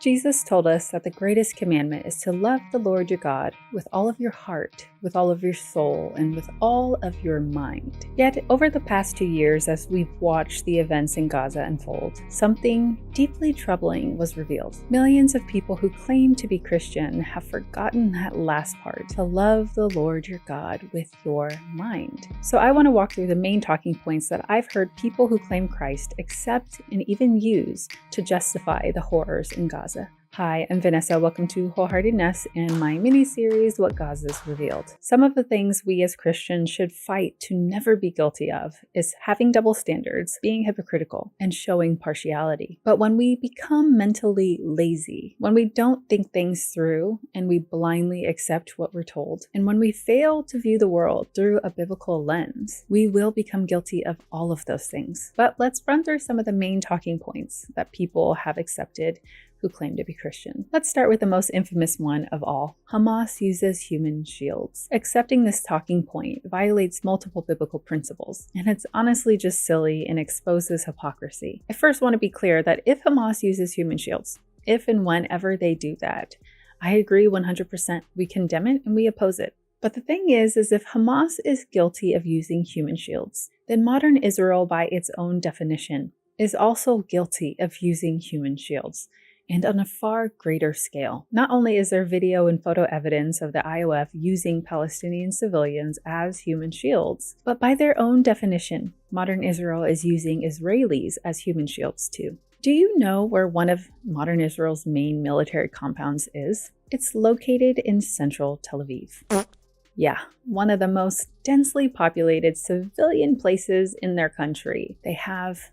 Jesus told us that the greatest commandment is to love the Lord your God with all of your heart, with all of your soul, and with all of your mind. Yet, over the past 2 years, as we've watched the events in Gaza unfold, something deeply troubling was revealed. Millions of people who claim to be Christian have forgotten that last part, to love the Lord your God with your mind. So I want to walk through the main talking points that I've heard people who claim Christ accept and even use to justify the horrors in Gaza. Hi, I'm Vanessa. Welcome to Wholeheartedness and my mini-series, What Gaza's Revealed. Some of the things we as Christians should fight to never be guilty of is having double standards, being hypocritical, and showing partiality. But when we become mentally lazy, when we don't think things through and we blindly accept what we're told, and when we fail to view the world through a biblical lens, we will become guilty of all of those things. But let's run through some of the main talking points that people have accepted who claim to be Christian. Let's start with the most infamous one of all. Hamas uses human shields. Accepting this talking point violates multiple biblical principles, and it's honestly just silly and exposes hypocrisy. I first want to be clear that if Hamas uses human shields, if and whenever they do that, I agree 100%. We condemn it and we oppose it. But the thing is if Hamas is guilty of using human shields, then modern Israel, by its own definition, is also guilty of using human shields, and on a far greater scale. Not only is there video and photo evidence of the IOF using Palestinian civilians as human shields, but by their own definition, modern Israel is using Israelis as human shields too. Do you know where one of modern Israel's main military compounds is? It's located in central Tel Aviv. Yeah, one of the most densely populated civilian places in their country. They have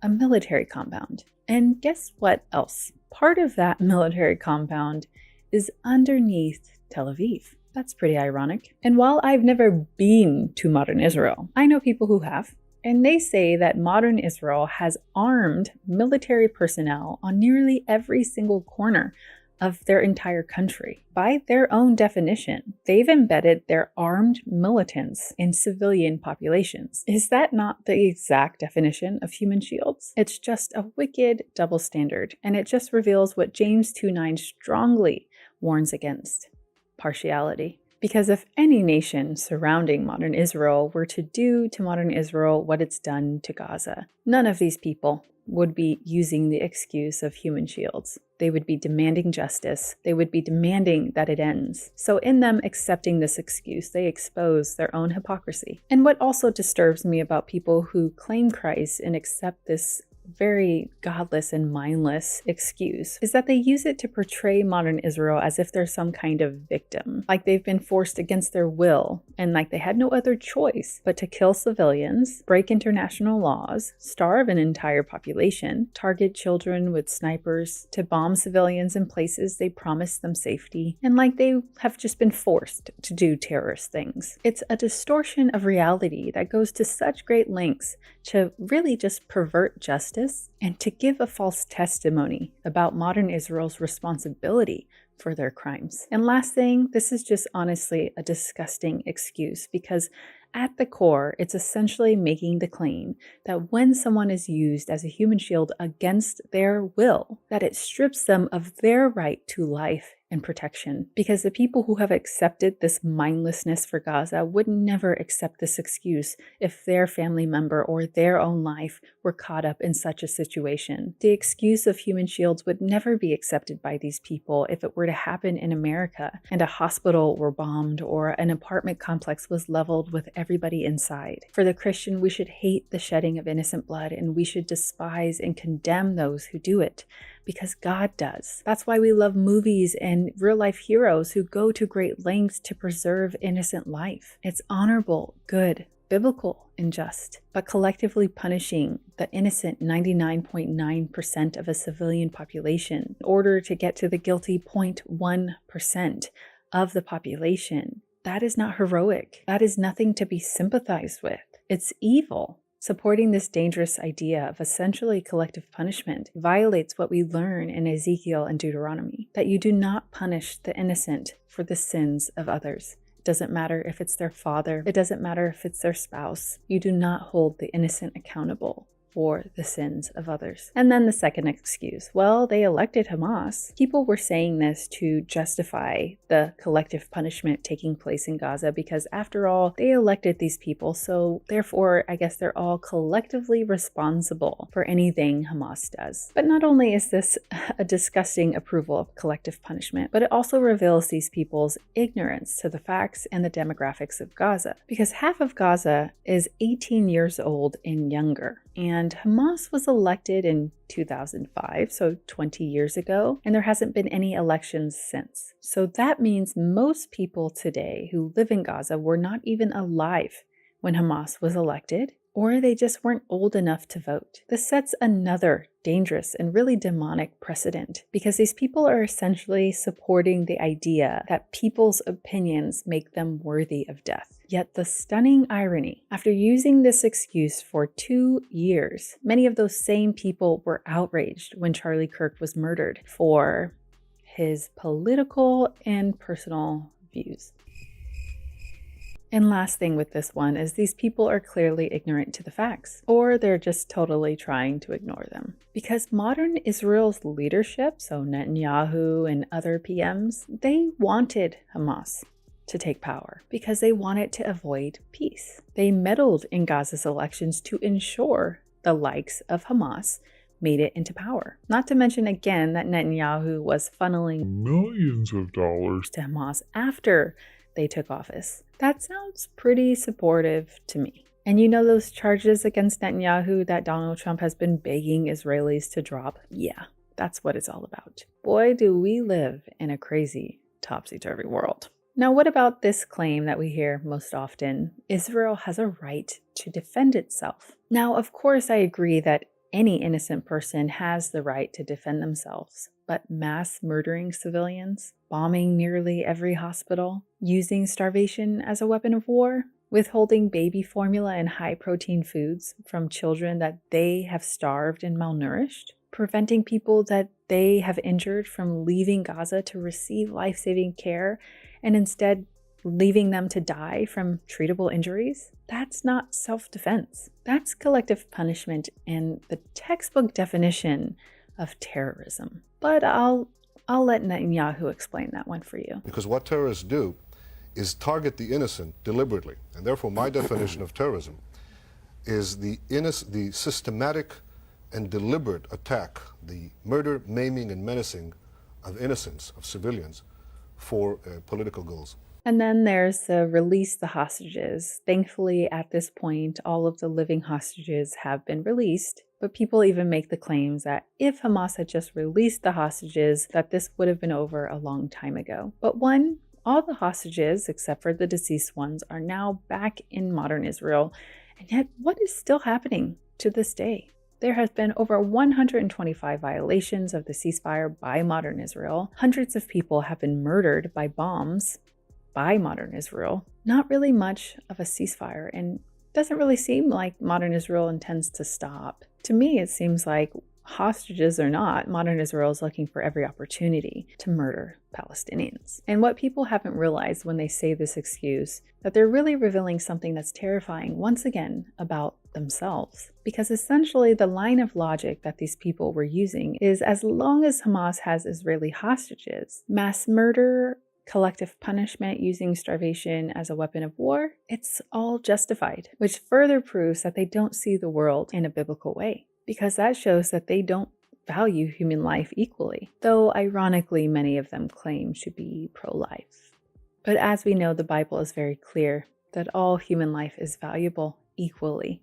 a military compound. And guess what else? Part of that military compound is underneath Tel Aviv. That's pretty ironic. And while I've never been to modern Israel, I know people who have, and they say that modern Israel has armed military personnel on nearly every single corner of their entire country. By their own definition, they've embedded their armed militants in civilian populations. Is that not the exact definition of human shields? It's just a wicked double standard, and it just reveals what James 2:9 strongly warns against: partiality. Because if any nation surrounding modern Israel were to do to modern Israel what it's done to Gaza, none of these people would be using the excuse of human shields. They would be demanding justice. They would be demanding that it ends. So in them accepting this excuse, they expose their own hypocrisy. And what also disturbs me about people who claim Christ and accept this very godless and mindless excuse is that they use it to portray modern Israel as if they're some kind of victim, like they've been forced against their will and like they had no other choice but to kill civilians, break international laws, starve an entire population, target children with snipers, to bomb civilians in places they promised them safety, and like they have just been forced to do terrorist things. It's a distortion of reality that goes to such great lengths to really just pervert justice and to give a false testimony about modern Israel's responsibility for their crimes. And last thing, this is just honestly a disgusting excuse, because at the core, it's essentially making the claim that when someone is used as a human shield against their will, that it strips them of their right to life and protection. Because the people who have accepted this mindlessness for Gaza would never accept this excuse if their family member or their own life were caught up in such a situation. The excuse of human shields would never be accepted by these people if it were to happen in America and a hospital were bombed or an apartment complex was leveled with everybody inside. For the Christian, we should hate the shedding of innocent blood, and we should despise and condemn those who do it, because God does. That's why we love movies and real-life heroes who go to great lengths to preserve innocent life. It's honorable, good, biblical, and just. But collectively punishing the innocent 99.9% of a civilian population in order to get to the guilty 0.1% of the population, that is not heroic. That is nothing to be sympathized with. It's evil. Supporting this dangerous idea of essentially collective punishment violates what we learn in Ezekiel and Deuteronomy, that you do not punish the innocent for the sins of others. It doesn't matter if it's their father. It doesn't matter if it's their spouse. You do not hold the innocent accountable for the sins of others. And then the second excuse, well, they elected Hamas. People were saying this to justify the collective punishment taking place in Gaza because after all, they elected these people, so therefore I guess they're all collectively responsible for anything Hamas does. But not only is this a disgusting approval of collective punishment, but it also reveals these people's ignorance to the facts and the demographics of Gaza, because half of Gaza is 18 years old and younger. And Hamas was elected in 2005, so 20 years ago, and there hasn't been any elections since. So that means most people today who live in Gaza were not even alive when Hamas was elected, or they just weren't old enough to vote. This sets another dangerous and really demonic precedent because these people are essentially supporting the idea that people's opinions make them worthy of death. Yet the stunning irony, after using this excuse for 2 years, many of those same people were outraged when Charlie Kirk was murdered for his political and personal views. And last thing with this one is these people are clearly ignorant to the facts, or they're just totally trying to ignore them. Because modern Israel's leadership, so Netanyahu and other PMs, they wanted Hamas to take power because they wanted to avoid peace. They meddled in Gaza's elections to ensure the likes of Hamas made it into power. Not to mention again that Netanyahu was funneling millions of dollars to Hamas after they took office. That sounds pretty supportive to me. And you know those charges against Netanyahu that Donald Trump has been begging Israelis to drop? Yeah, that's what it's all about. Boy, do we live in a crazy, topsy-turvy world. Now, what about this claim that we hear most often? Israel has a right to defend itself. Now, of course, I agree that any innocent person has the right to defend themselves, but mass murdering civilians, bombing nearly every hospital, using starvation as a weapon of war, withholding baby formula and high-protein foods from children that they have starved and malnourished, preventing people that they have injured from leaving Gaza to receive life-saving care and instead leaving them to die from treatable injuries, that's not self-defense. That's collective punishment and the textbook definition of terrorism. But I'll let Netanyahu explain that one for you. Because what terrorists do is target the innocent deliberately. And therefore my definition of terrorism is the systematic and deliberate attack, the murder, maiming, and menacing of innocents, of civilians, for political goals. And then there's the release the hostages. Thankfully, at this point, all of the living hostages have been released. But people even make the claims that if Hamas had just released the hostages, that this would have been over a long time ago. But one, all the hostages, except for the deceased ones, are now back in modern Israel. And yet, what is still happening to this day? There has been over 125 violations of the ceasefire by modern Israel. Hundreds of people have been murdered by bombs by modern Israel. Not really much of a ceasefire, and doesn't really seem like modern Israel intends to stop. To me, it seems like hostages or not, modern Israel is looking for every opportunity to murder Palestinians. And what people haven't realized when they say this excuse, that they're really revealing something that's terrifying once again about themselves. Because essentially the line of logic that these people were using is as long as Hamas has Israeli hostages, mass murder, collective punishment using starvation as a weapon of war, it's all justified, which further proves that they don't see the world in a biblical way, because that shows that they don't value human life equally, though ironically many of them claim to be pro-life. But as we know, the Bible is very clear that all human life is valuable equally,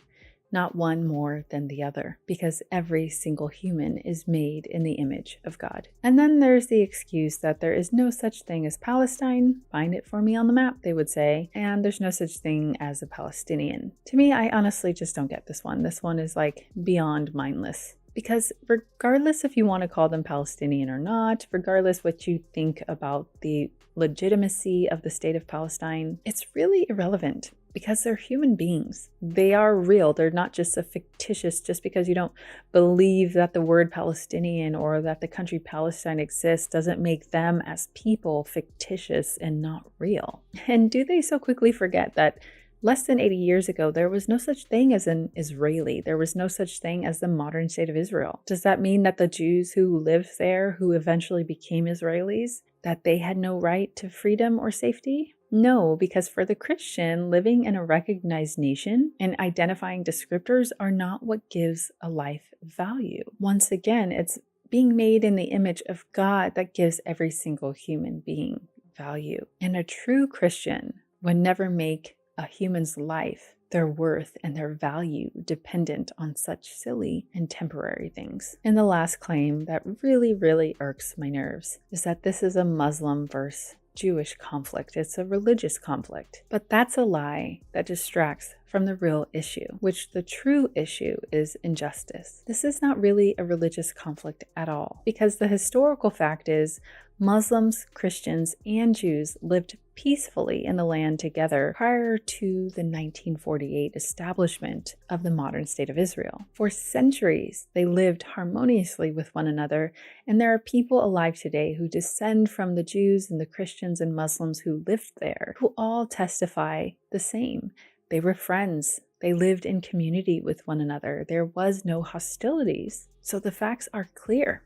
not one more than the other, because every single human is made in the image of God. And then there's the excuse that there is no such thing as Palestine, find it for me on the map, they would say, and there's no such thing as a Palestinian. To me, I honestly just don't get this one. This one is like beyond mindless. Because regardless if you want to call them Palestinian or not, regardless what you think about the legitimacy of the state of Palestine, it's really irrelevant. Because they're human beings. They are real. They're not just a fictitious, just because you don't believe that the word Palestinian or that the country Palestine exists doesn't make them as people fictitious and not real. And do they so quickly forget that Less than 80 years ago, there was no such thing as an Israeli. There was no such thing as the modern state of Israel. Does that mean that the Jews who lived there, who eventually became Israelis, that they had no right to freedom or safety? No, because for the Christian, living in a recognized nation and identifying descriptors are not what gives a life value. Once again, it's being made in the image of God that gives every single human being value. And a true Christian would never make a human's life, their worth, and their value dependent on such silly and temporary things. And the last claim that really irks my nerves is that this is a Muslim versus Jewish conflict. It's a religious conflict. But that's a lie that distracts from the real issue, which the true issue is injustice. This is not really a religious conflict at all, because the historical fact is Muslims, Christians, and Jews lived peacefully in the land together prior to the 1948 establishment of the modern state of Israel. For centuries, they lived harmoniously with one another, and there are people alive today who descend from the Jews and the Christians and Muslims who lived there, who all testify the same. They were friends. They lived in community with one another. There was no hostilities. So the facts are clear.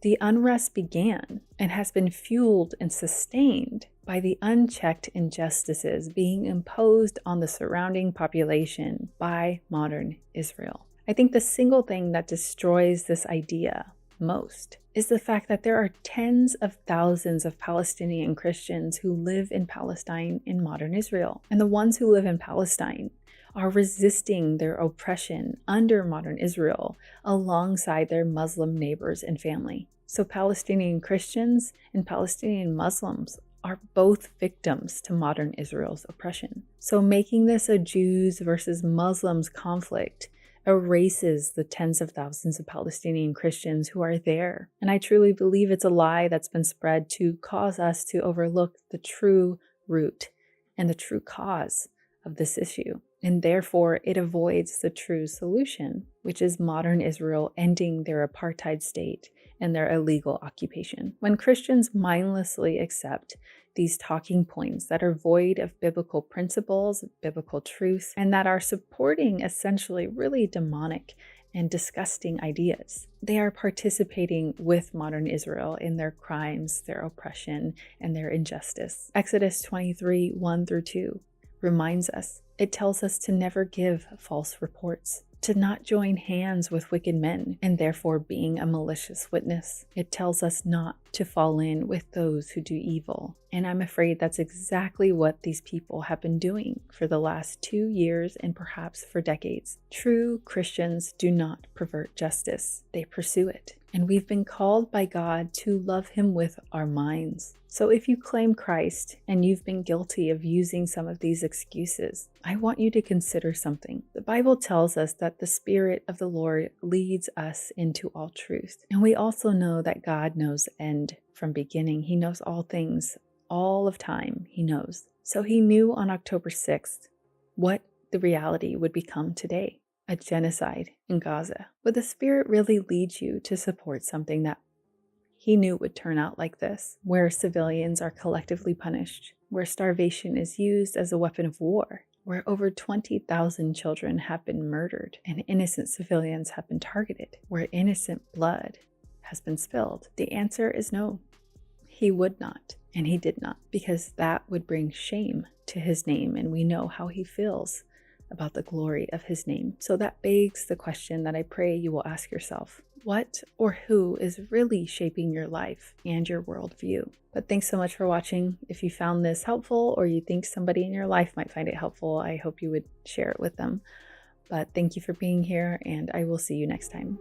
The unrest began and has been fueled and sustained by the unchecked injustices being imposed on the surrounding population by modern Israel. I think the single thing that destroys this idea most is the fact that there are tens of thousands of Palestinian Christians who live in Palestine in modern Israel. And the ones who live in Palestine are resisting their oppression under modern Israel alongside their Muslim neighbors and family. So Palestinian Christians and Palestinian Muslims are both victims to modern Israel's oppression. So making this a Jews versus Muslims conflict erases the tens of thousands of Palestinian Christians who are there. And I truly believe it's a lie that's been spread to cause us to overlook the true root and the true cause of this issue. And therefore, it avoids the true solution, which is modern Israel ending their apartheid state and their illegal occupation. When Christians mindlessly accept these talking points that are void of biblical principles, biblical truth, and that are supporting essentially really demonic and disgusting ideas, they are participating with modern Israel in their crimes, their oppression, and their injustice. Exodus 23, 1-2 reminds us. It tells us to never give false reports, to not join hands with wicked men, and therefore being a malicious witness. It tells us not to fall in with those who do evil. And I'm afraid that's exactly what these people have been doing for the last 2 years and perhaps for decades. True Christians do not pervert justice, they pursue it. And we've been called by God to love Him with our minds. So if you claim Christ and you've been guilty of using some of these excuses, I want you to consider something. The Bible tells us that the Spirit of the Lord leads us into all truth. And we also know that God knows end from beginning. He knows all things, all of time He knows. So He knew on October 6th what the reality would become today. A genocide in Gaza. Would the Spirit really lead you to support something that He knew would turn out like this, where civilians are collectively punished, where starvation is used as a weapon of war, where over 20,000 children have been murdered and innocent civilians have been targeted, where innocent blood has been spilled? The answer is no. He would not, and He did not, because that would bring shame to His name, and we know how He feels about the glory of His name. So that begs the question that I pray you will ask yourself. What or who is really shaping your life and your worldview? But thanks so much for watching. If you found this helpful or you think somebody in your life might find it helpful, I hope you would share it with them. But thank you for being here, and I will see you next time.